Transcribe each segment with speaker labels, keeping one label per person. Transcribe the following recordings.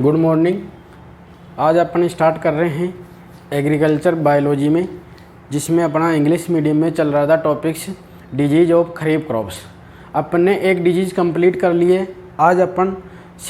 Speaker 1: Good morning. आज अपन start कर रहे हैं एग्रीकल्चर बायोलॉजी में, जिसमें अपना इंग्लिश मीडियम में चल रहा था topics disease of kharif crops. अपन ने एक डिजीज कंप्लीट कर ली है। आज अपन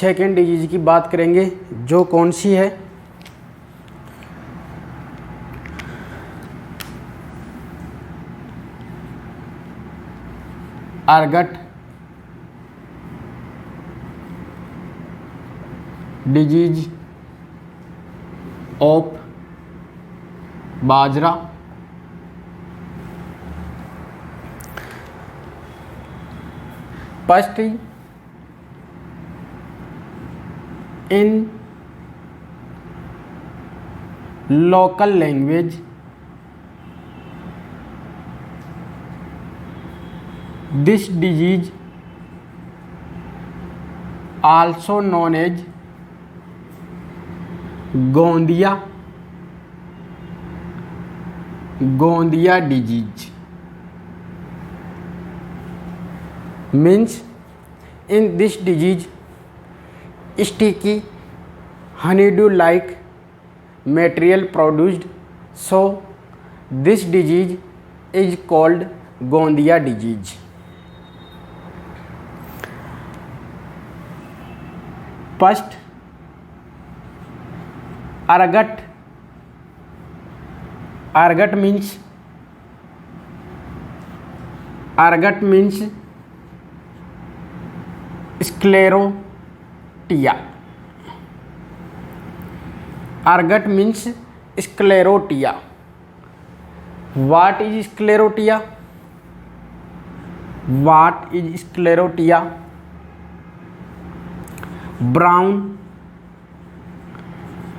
Speaker 1: सेकेंड डिजीज की बात करेंगे, जो कौन सी है, ergot disease of bajra. First, in local language this disease also known as Gondia disease means in this disease sticky honeydew like material produced, so this disease is called Gondia disease. First, ergot means sclerotia. Ergot means sclerotia. What is sclerotia? Brown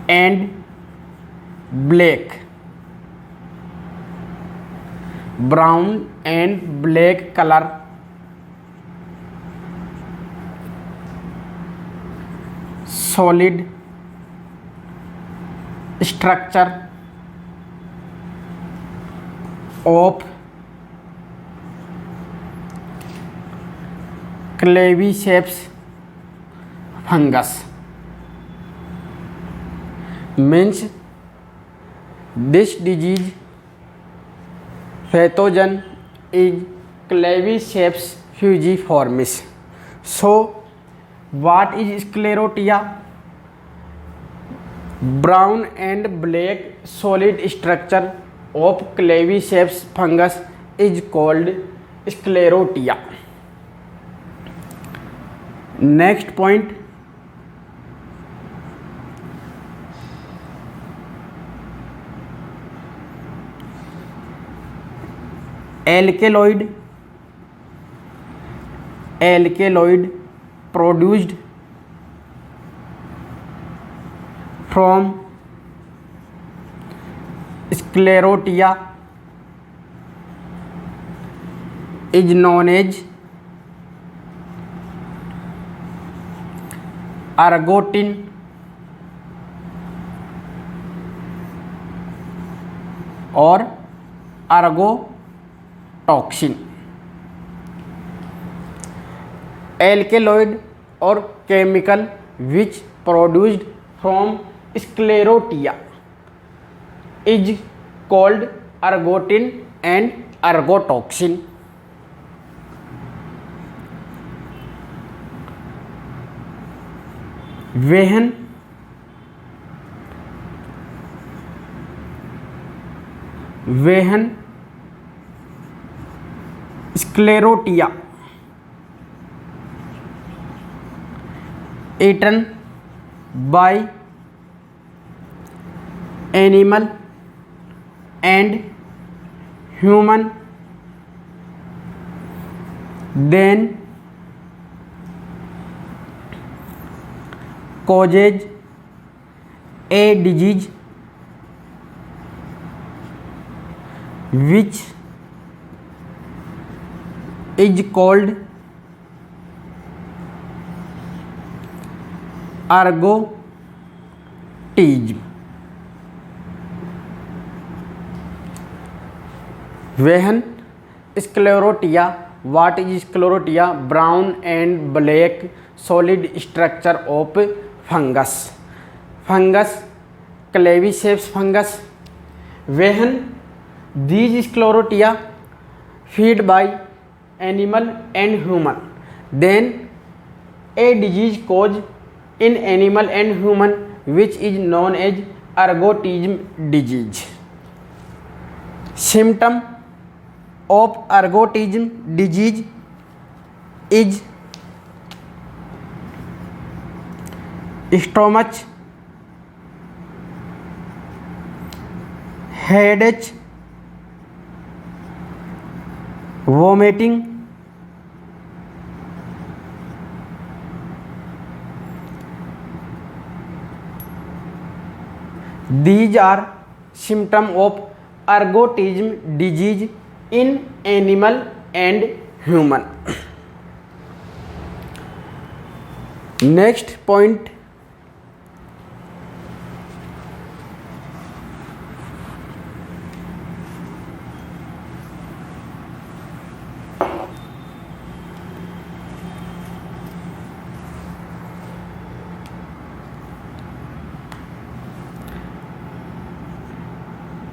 Speaker 1: and black colour solid structure of Claviceps fungus means this disease pathogen is Claviceps fujiformis. So what is sclerotia? Brown and black solid structure of Claviceps fungus is called sclerotia. Next point, alkaloid produced from sclerotia is known as argotin और toxin. Alkaloid और chemical which produced from sclerotia is called ergotin and ergotoxin. When sclerotia eaten by animal and human, then causes a disease which is called ergotism. वेहन sclerotia What is sclerotia? Brown and black solid structure of fungus. fungus, claviceps fungus. When these sclerotia feed by animal and human, then a disease caused in animal and human which is known as ergotism disease. Symptom of ergotism disease is stomach, headache, vomiting, these are symptoms of ergotism disease in animal and human. Next point,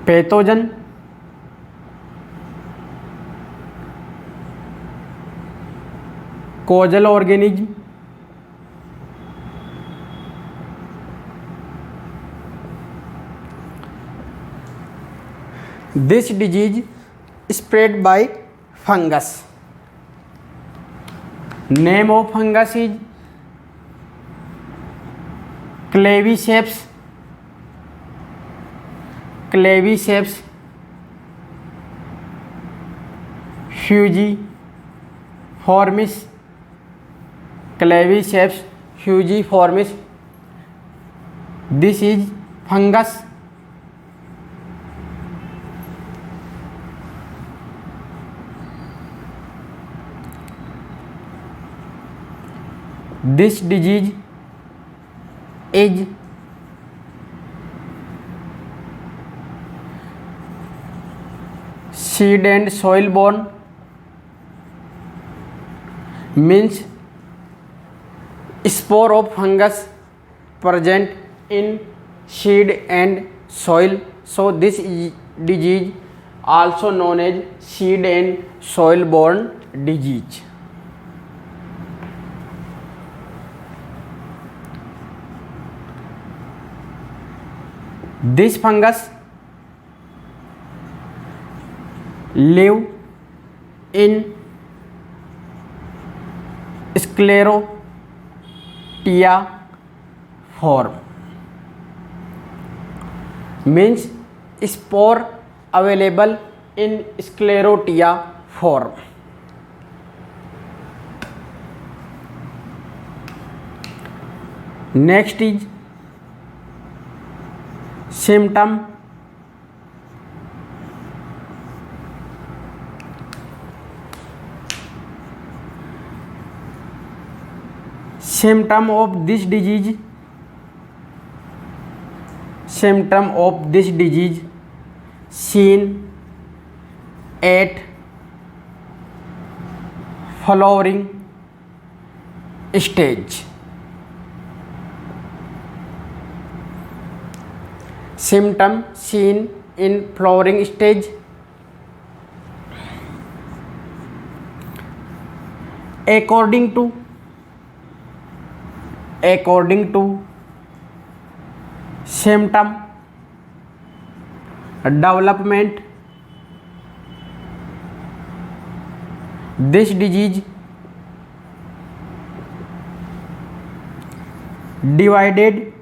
Speaker 1: pathogen, causal organism, this disease spread by fungus. Name of fungus is Claviceps, claviceps fujiformis, claviceps fujiformis. This is fungus. This disease is seed and soil borne, means spore of fungus present in seed and soil. So this disease also known as seed and soil borne disease. This fungus live in sclerotia form, means spore available in sclerotia form. Next is symptom. Symptom of this disease seen at flowering stage. Symptom seen in flowering stage. According to symptom development, this disease divided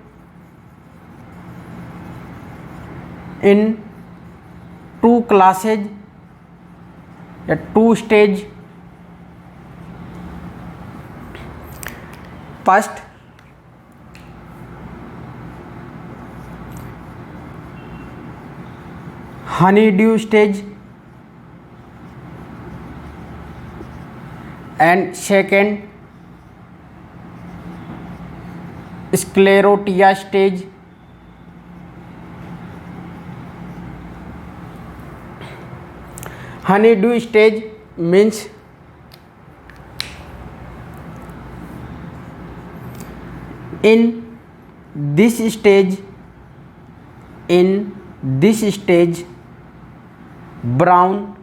Speaker 1: in two classes या two stage. First, honeydew stage, and second, sclerotia stage. Honeydew stage means in this stage, in this stage, brown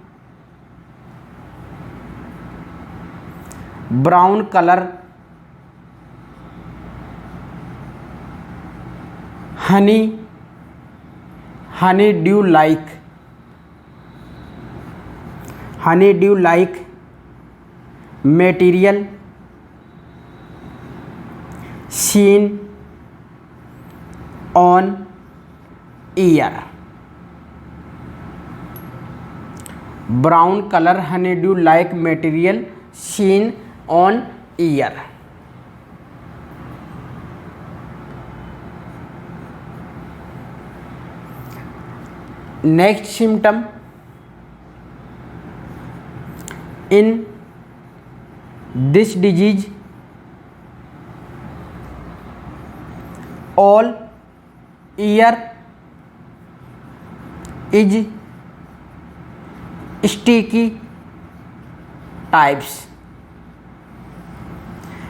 Speaker 1: color, honeydew like material seen on ear. Brown color honeydew like material seen on ear. Next symptom, in this disease, all ear is sticky types,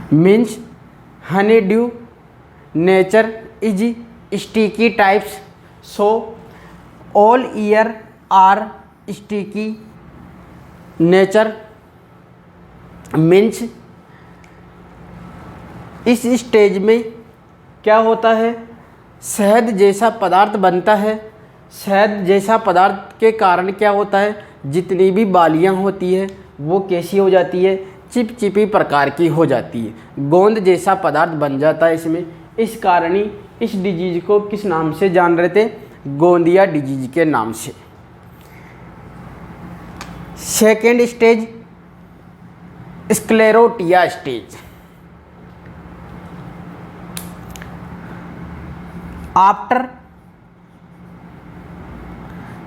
Speaker 1: means honeydew nature is sticky types, so all ear are sticky nature, means इस stage में क्या होता है, शहद जैसा पदार्थ बनता है। शहद जैसा पदार्थ के कारण क्या होता है, जितनी भी बालियाँ होती है वो कैसी हो जाती है, चिपचिपी प्रकार की हो जाती है, गोंद जैसा पदार्थ बन जाता है इसमें। इस कारण ही इस डिजीज को किस नाम से जान रहे थे, गोंदिया डिजीज के नाम से। Second stage, sclerotia stage. After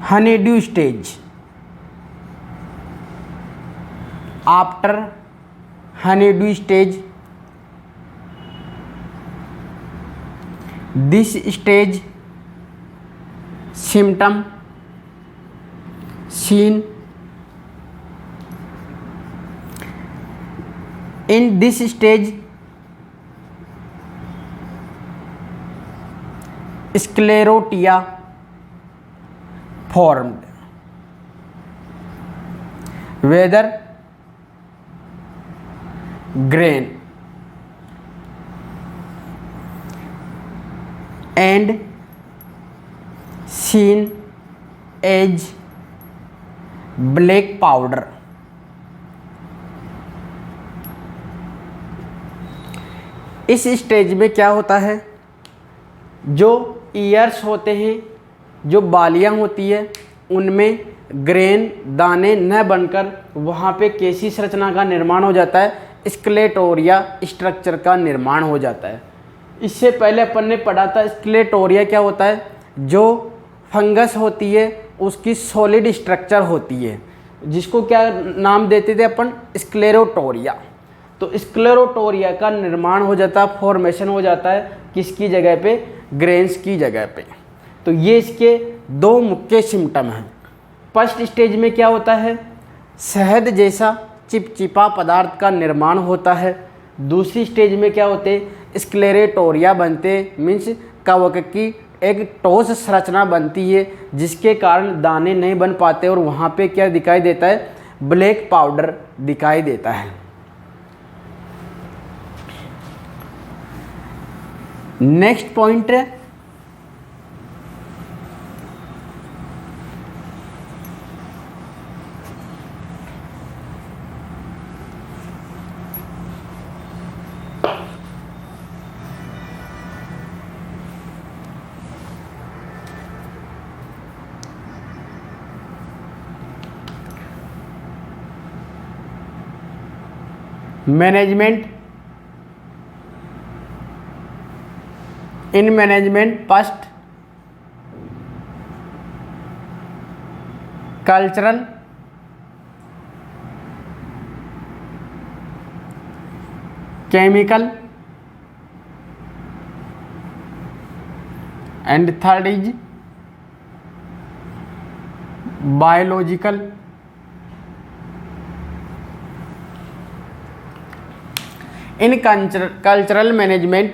Speaker 1: honeydew stage, after honeydew stage, this stage symptom seen in this stage, sclerotia formed, whether grain and seen as black powder. इस स्टेज में क्या होता है, जो ईयर्स होते हैं, जो बालियाँ होती है, उनमें ग्रेन दाने न बनकर वहाँ पे कैसी संरचना का निर्माण हो जाता है, स्क्लेटोरिया स्ट्रक्चर का निर्माण हो जाता है। इससे पहले अपन ने पढ़ा था स्क्लेटोरिया क्या होता है, जो फंगस होती है उसकी सॉलिड स्ट्रक्चर होती है, जिसको क्या नाम देते थे अपन, स्क्लेरोटोरिया। तो स्क्लेरोटोरिया का निर्माण हो जाता है, फॉर्मेशन हो जाता है किसकी जगह पे, ग्रेन्स की जगह पे। तो ये इसके दो मुख्य सिम्टम हैं। फर्स्ट स्टेज में क्या होता है, शहद जैसा चिपचिपा पदार्थ का निर्माण होता है। दूसरी स्टेज में क्या होते, स्क्लेरोटोरिया बनते, मीन्स कवक की एक ठोस संरचना बनती है, जिसके कारण दाने नहीं बन पाते और वहाँ पे क्या दिखाई देता है, ब्लैक पाउडर दिखाई देता है। नेक्स्ट पॉइंट है management. In management first cultural, chemical and third is biological. In cultural management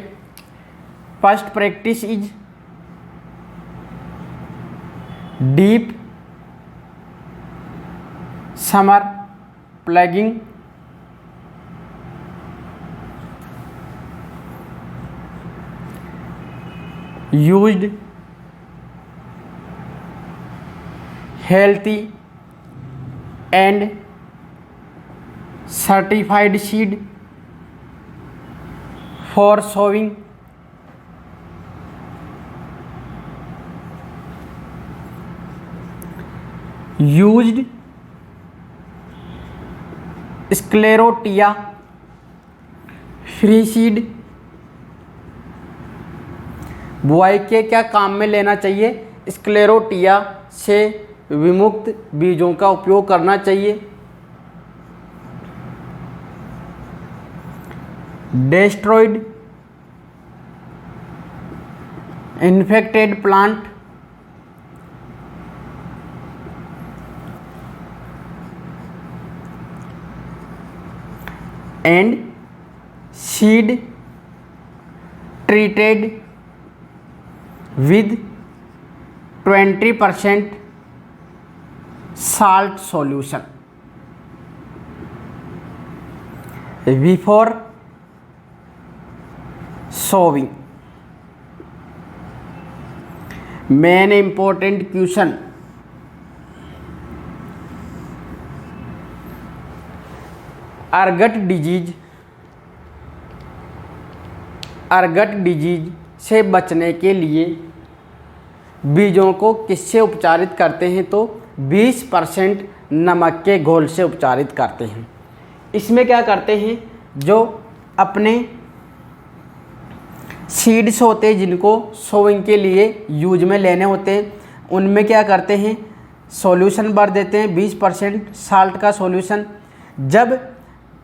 Speaker 1: first practice is deep summer plugging, used healthy and certified seed for sowing, used sclerotia free seed। बुआई के क्या काम में लेना चाहिए? Sclerotia से विमुक्त बीजों का उपयोग करना चाहिए। Destroyed infected plant, and seed treated with 20% salt solution before sowing। main important question, ergot disease से बचने के लिए बीजों को किससे उपचारित करते हैं? तो 20% नमक के घोल से उपचारित करते हैं। इसमें क्या करते हैं, जो अपने सीड्स होते हैं जिनको सोइंग के लिए यूज में लेने होते हैं, उनमें क्या करते हैं, सॉल्यूशन भर देते हैं 20% साल्ट का सॉल्यूशन। जब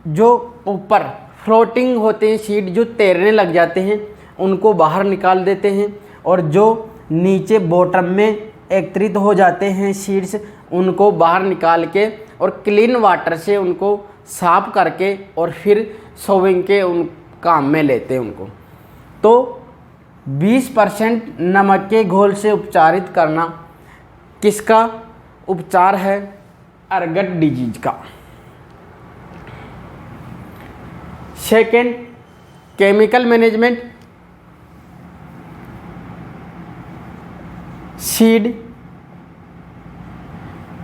Speaker 1: जो ऊपर फ्लोटिंग होते हैं सीड, जो तैरने लग जाते हैं, उनको बाहर निकाल देते हैं, और जो नीचे बॉटम में एकत्रित हो जाते हैं सीड्स, उनको बाहर निकाल के और क्लीन वाटर से उनको साफ करके और फिर सोविंग के उन काम में लेते हैं उनको। तो 20% नमक के घोल से उपचारित करना किसका उपचार है? अर्गट डिजीज का। Second, chemical management, seed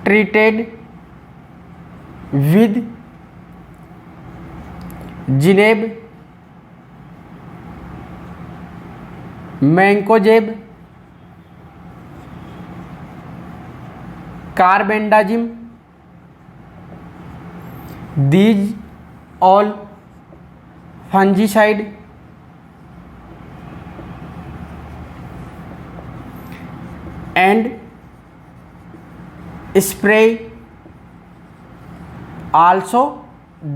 Speaker 1: treated with zineb, mancozeb, carbendazim, these all fungicide and spray also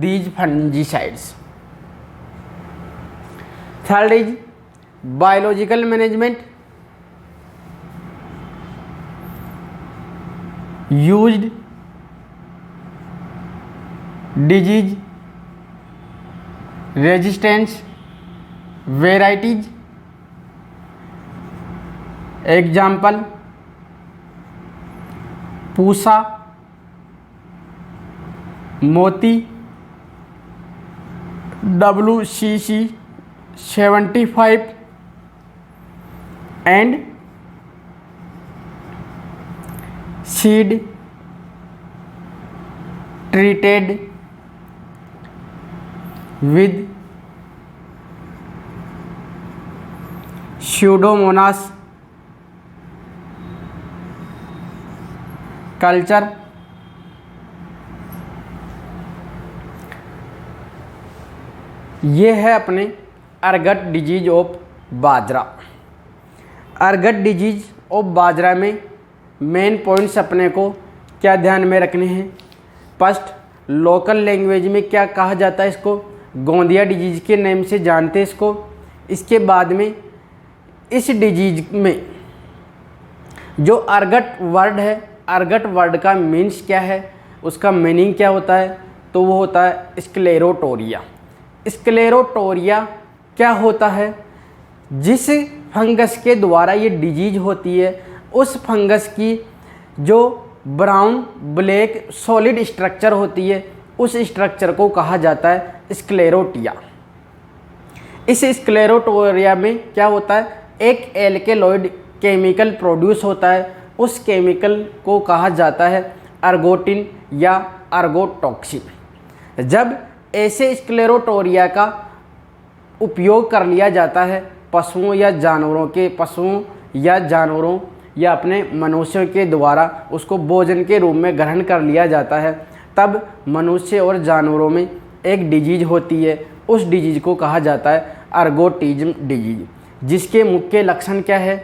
Speaker 1: these fungicides। Third is biological management, used disease resistance varieties, example Pusa, Moti, WCC 75 and seed treated with pseudomonas culture. ये है अपने ergot disease of bajra. Ergot disease of bajra में main points अपने को क्या ध्यान में रखने हैं? फर्स्ट, लोकल लैंग्वेज में क्या कहा जाता है इसको? गोंदिया डिजीज के नेम से जानते हैं इसको। इसके बाद में इस डिजीज में जो अर्गट वर्ड है, अर्गट वर्ड का मीन्स क्या है, उसका मीनिंग क्या होता है? तो वो होता है स्क्लेरोटोरिया। स्क्लेरोटोरिया क्या होता है? जिस फंगस के द्वारा ये डिजीज होती है उस फंगस की जो ब्राउन ब्लैक सॉलिड स्ट्रक्चर होती है उस स्ट्रक्चर को कहा जाता है स्क्लेरोटिया। इस स्क्लेरोटोरिया में क्या होता है, एक एल्केलॉइड केमिकल प्रोड्यूस होता है, उस केमिकल को कहा जाता है अर्गोटिन या अर्गोटॉक्सिन। जब ऐसे स्क्लेरोटोरिया का उपयोग कर लिया जाता है पशुओं या जानवरों या अपने मनुष्यों के द्वारा उसको भोजन के रूप में ग्रहण कर लिया जाता है, तब मनुष्य और जानवरों में एक डिजीज होती है। उस डिजीज को कहा जाता है अर्गोटिज्म डिजीज, जिसके मुख्य लक्षण क्या है,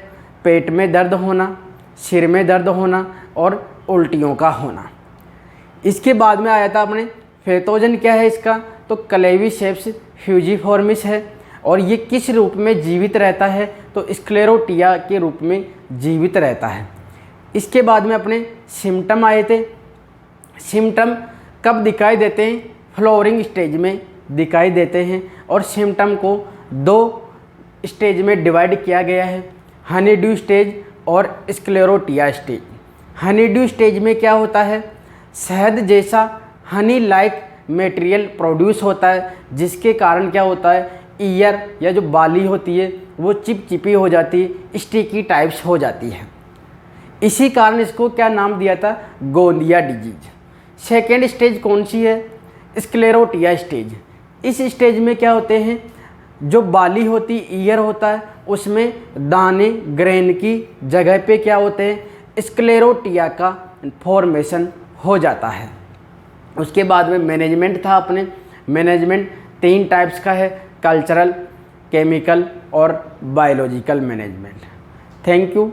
Speaker 1: पेट में दर्द होना, सिर में दर्द होना और उल्टियों का होना। इसके बाद में आया था अपने पैथोजन क्या है इसका, तो क्लेवीसेप्स फ्यूजिफॉर्मिस है और ये किस रूप में जीवित रहता है, तो स्क्लेरोटिया के रूप में जीवित रहता है। इसके बाद में अपने सिम्टम आए थे। सिम्टम कब दिखाई देते हैं, फ्लावरिंग स्टेज में दिखाई देते हैं और सिम्टम को 2 स्टेज में डिवाइड किया गया है, हनी ड्यू स्टेज और sclerotia stage. Honey due stage में क्या होता है, शहद जैसा हनी लाइक मटेरियल प्रोड्यूस होता है, जिसके कारण क्या होता है, ईयर या जो बाली होती है वो चिपचिपी हो जाती है, स्टिकी टाइप्स हो जाती है। इसी कारण इसको क्या नाम दिया था, गोंदिया डिजीज। सेकेंड स्टेज कौन सी है, स्क्लेरोटिया स्टेज। इस स्टेज में क्या होते हैं, जो बाली होती ईयर होता है उसमें दाने ग्रेन की जगह पे क्या होते हैं, स्क्लेरोटिया का फॉर्मेशन हो जाता है। उसके बाद में मैनेजमेंट था अपने। मैनेजमेंट 3 टाइप्स का है, कल्चरल, केमिकल और बायोलॉजिकल मैनेजमेंट। Thank you.